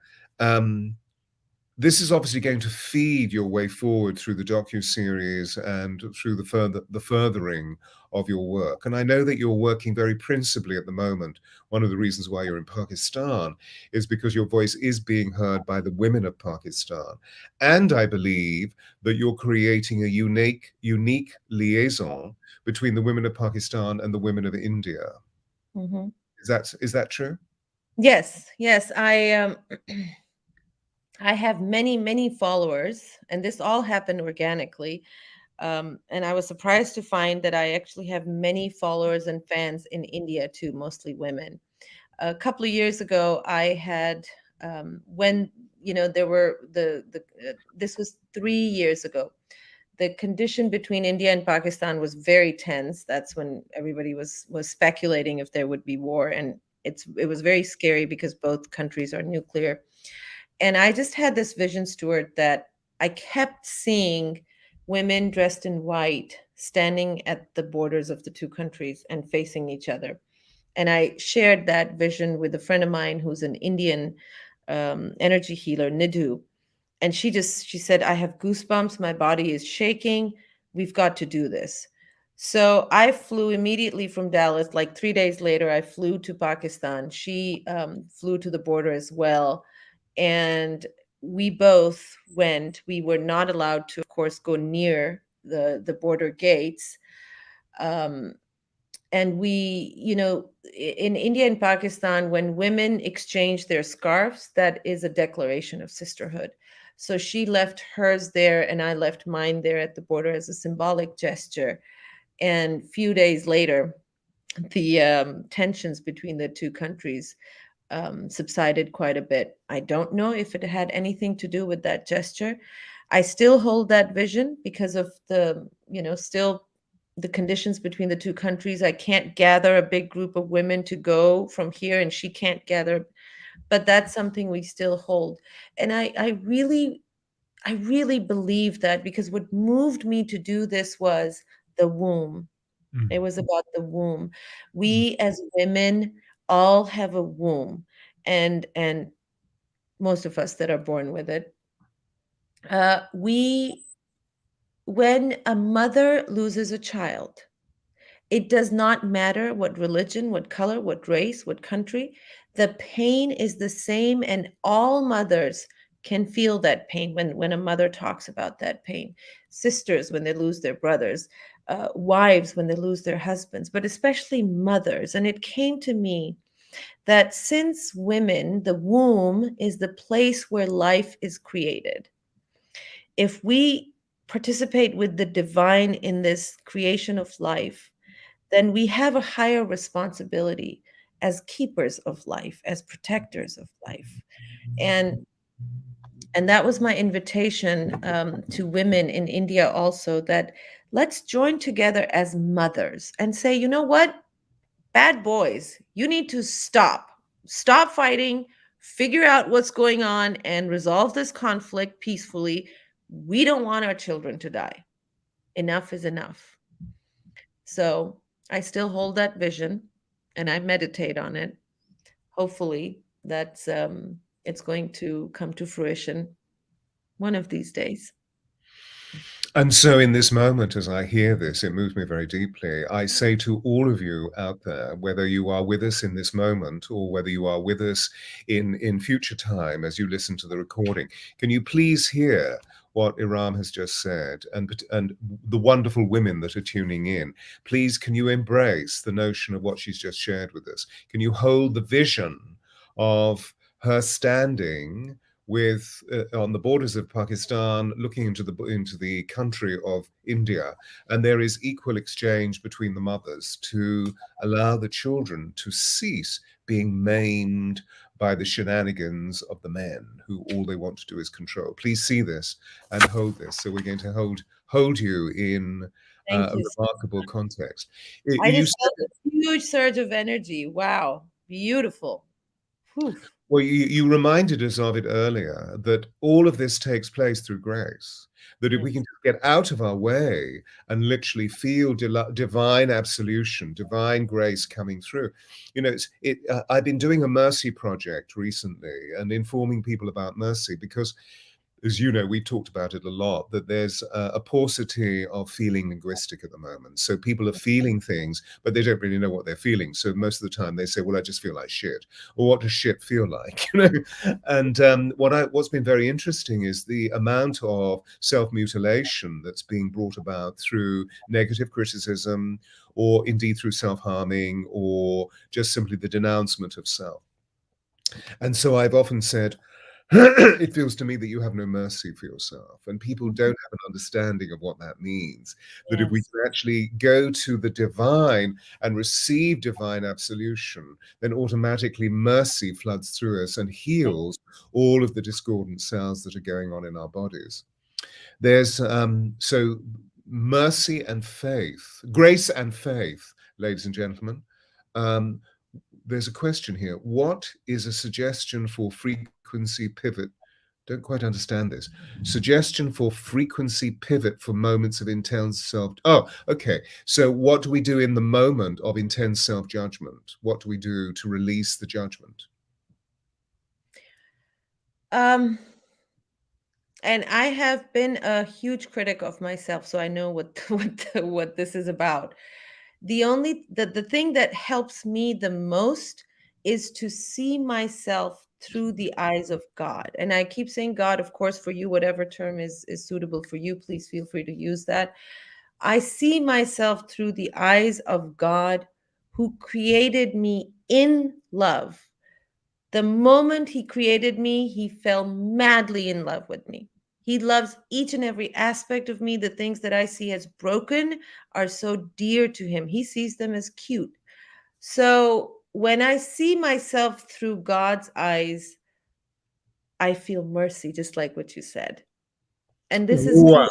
This is obviously going to feed your way forward through the docu-series and through the furthering of your work. And I know that you're working very principally at the moment. One of the reasons why you're in Pakistan is because your voice is being heard by the women of Pakistan. And I believe that you're creating a unique liaison between the women of Pakistan and the women of India. Mhm. Is that true? Yes, yes. I have many, many followers, and this all happened organically. And I was surprised to find that I actually have many followers and fans in India too, mostly women. A couple of years ago, I had when there were this was 3 years ago. The condition between India and Pakistan was very tense. That's when everybody was speculating if there would be war, and it was very scary because both countries are nuclear. And I just had this vision, Stuart, that I kept seeing women dressed in white standing at the borders of the two countries and facing each other. And I shared that vision with a friend of mine who's an Indian energy healer, Nidhu. And she said, I have goosebumps. My body is shaking. We've got to do this. So I flew immediately from Dallas. Like 3 days later, I flew to Pakistan. She flew to the border as well, and we both went. We were not allowed to, of course, go near the border gates. Um, and in India and Pakistan, when women exchange their scarves, that is a declaration of sisterhood. So she left hers there, and I left mine there at the border as a symbolic gesture. And few days later, the tensions between the two countries subsided quite a bit. I don't know if it had anything to do with that gesture. I still hold that vision because of still the conditions between the two countries. I can't gather a big group of women to go from here, and she can't gather, but that's something we still hold. And I really believe that, because what moved me to do this was the womb. It was about the womb. We as women all have a womb, and most of us that are born with it. We When a mother loses a child, it does not matter what religion, what color, what race, what country. The pain is the same, and all mothers can feel that pain when a mother talks about that pain. Sisters when they lose their brothers, wives when they lose their husbands, but especially mothers. And it came to me that since women, the womb is the place where life is created. If we participate with the divine in this creation of life, then we have a higher responsibility as keepers of life, as protectors of life. And and that was my invitation to women in India also, that let's join together as mothers and say, you know what, bad boys, you need to stop fighting, figure out what's going on, and resolve this conflict peacefully. We don't want our children to die. Enough is enough. So I still hold that vision, and I meditate on it. Hopefully, that's it's going to come to fruition one of these days. And so in this moment, as I hear this, it moves me very deeply. I say to all of you out there, whether you are with us in this moment or whether you are with us in future time as you listen to the recording, can you please hear what Iram has just said, and the wonderful women that are tuning in? Please, can you embrace the notion of what she's just shared with us? Can you hold the vision of her standing with on the borders of Pakistan, looking into the country of India, and there is equal exchange between the mothers to allow the children to cease being maimed by the shenanigans of the men who all they want to do is control. Please see this and hold this. So we're going to hold you in Thank a you. remarkable context. I You just said, felt a huge surge of energy. Wow. Beautiful. Whew. well, you reminded us of it earlier, that all of this takes place through grace. That if we can Yes. just get out of our way and literally feel divine absolution, divine grace coming through. You know, I've been doing a mercy project recently and informing people about mercy because, as you know, we talked about it a lot, that there's a paucity of feeling linguistic at the moment. So people are feeling things, but they don't really know what they're feeling. So most of the time they say, well, I just feel like shit. Or what does shit feel like? You know? And what's been very interesting is the amount of self-mutilation that's being brought about through negative criticism, or indeed through self-harming, or just simply the denouncement of self. And so I've often said, it feels to me that you have no mercy for yourself. And people don't have an understanding of what that means. That if we Yes. can actually go to the divine and receive divine absolution, then automatically mercy floods through us and heals all of the discordant cells that are going on in our bodies. There's so mercy and faith, grace and faith, ladies and gentlemen. Um, there's a question here. What is a suggestion for frequency pivot? Don't quite understand this. Suggestion for frequency pivot for moments of intense self. Oh, okay. So what do we do in the moment of intense self-judgment? What do we do to release the judgment? Um, and I have been a huge critic of myself, so I know what what this is about. The thing that helps me the most is to see myself through the eyes of God. And I keep saying God, of course, for you, whatever term is suitable for you, please feel free to use that. I see myself through the eyes of God who created me in love. The moment he created me, he fell madly in love with me. He loves each and every aspect of me. The things that I see as broken are so dear to him. He sees them as cute. So when I see myself through God's eyes, I feel mercy, just like what you said. And this is true. Wow.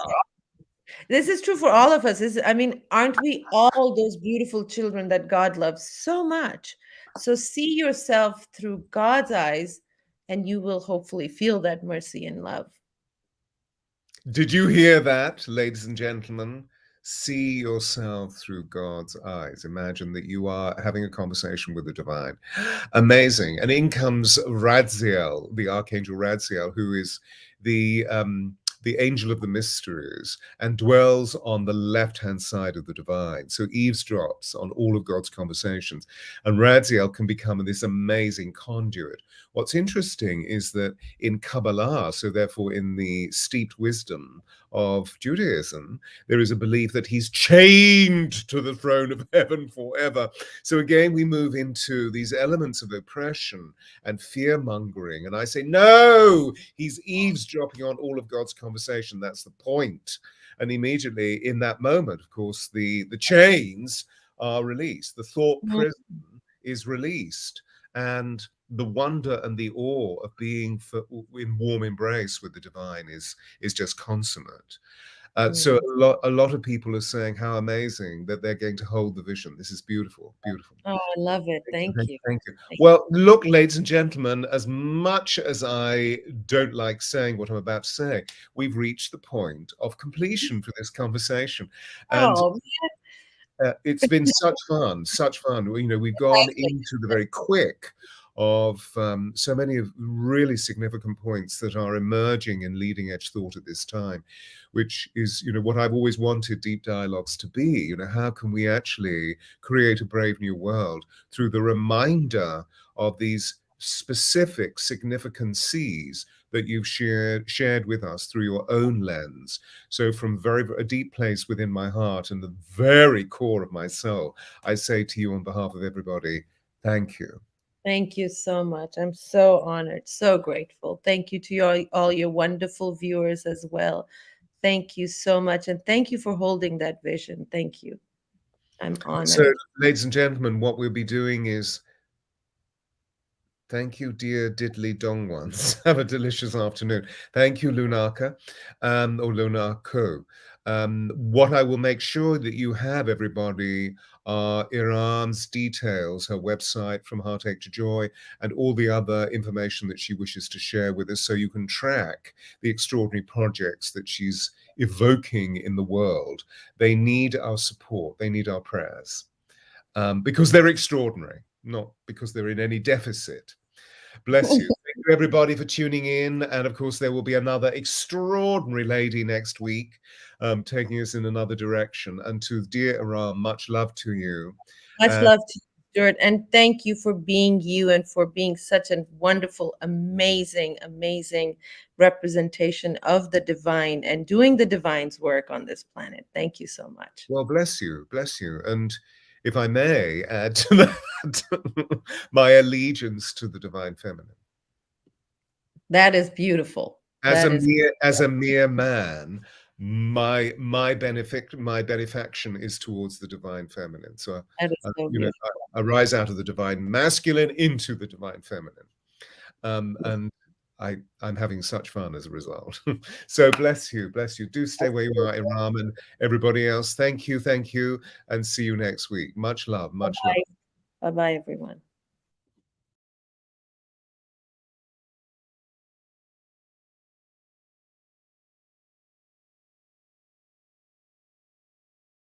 This is true for all of us. I mean, aren't we all those beautiful children that God loves so much? So see yourself through God's eyes, and you will hopefully feel that mercy and love. Did you hear that, ladies and gentlemen? See yourself through God's eyes. Imagine that you are having a conversation with the divine. Amazing. And in comes Radziel, the archangel Radziel, who is the angel of the mysteries and dwells on the left-hand side of the divine. So eavesdrops on all of God's conversations. And Radziel can become this amazing conduit. What's interesting is that in Kabbalah, so therefore in the steeped wisdom of Judaism, there is a belief that he's chained to the throne of heaven forever. So again, we move into these elements of oppression and fear mongering. And I say, no, he's eavesdropping on all of God's conversation. That's the point. And immediately in that moment, of course, the chains are released. The thought Mhm. prison is released. And the wonder and the awe of being in warm embrace with the divine is just consummate. So Mm. a lot of people are saying how amazing that they're going to hold the vision. This is beautiful, beautiful. Oh, I love it. Thank you, Thank thank you. you, thank you. Thank Well, look, ladies and gentlemen, as much as I don't like saying what I'm about to say, we've reached the point of completion for this conversation. And Oh, it's been such fun, such fun. You know, we've gone into the very quick of so many of really significant points that are emerging in leading edge thought at this time, which is, what I've always wanted deep dialogues to be. How can we actually create a brave new world through the reminder of these specific significant C's that you've shared with us through your own lens. So from a deep place within my heart and the very core of my soul, I say to you on behalf of everybody, thank you. Thank you so much. I'm so honored, so grateful. Thank you to all your wonderful viewers as well. Thank you so much. And thank you for holding that vision. Thank you. I'm So, honored. ladies and gentlemen, what we'll be doing is, thank you, dear diddly dong ones. Have a delicious afternoon. Thank you, Lunaka, or Lunako. What I will make sure that you have, everybody, are Iran's details, her website, From Heartache to Joy, and all the other information that she wishes to share with us, so you can track the extraordinary projects that she's evoking in the world. They need our support. They need our prayers. Because they're extraordinary, not because they're in any deficit. Bless you. Thank you, everybody, for tuning in. And of course, there will be another extraordinary lady next week, taking us in another direction. And to dear Iram, much love to you. Much love to you, Stuart. And thank you for being you and for being such a wonderful, amazing, amazing representation of the divine and doing the divine's work on this planet. Thank you so much. Well, bless you. Bless you. And if I may add to that, my allegiance to the divine feminine. That is beautiful. As That a is mere man, my benefaction is towards the divine feminine. So that is so beautiful. I rise out of the divine masculine into the divine feminine, and I'm having such fun as a result. So bless you, bless you. Do stay where you are, Iram, and everybody else. Thank you, and see you next week. Much love, much love. Bye bye, everyone.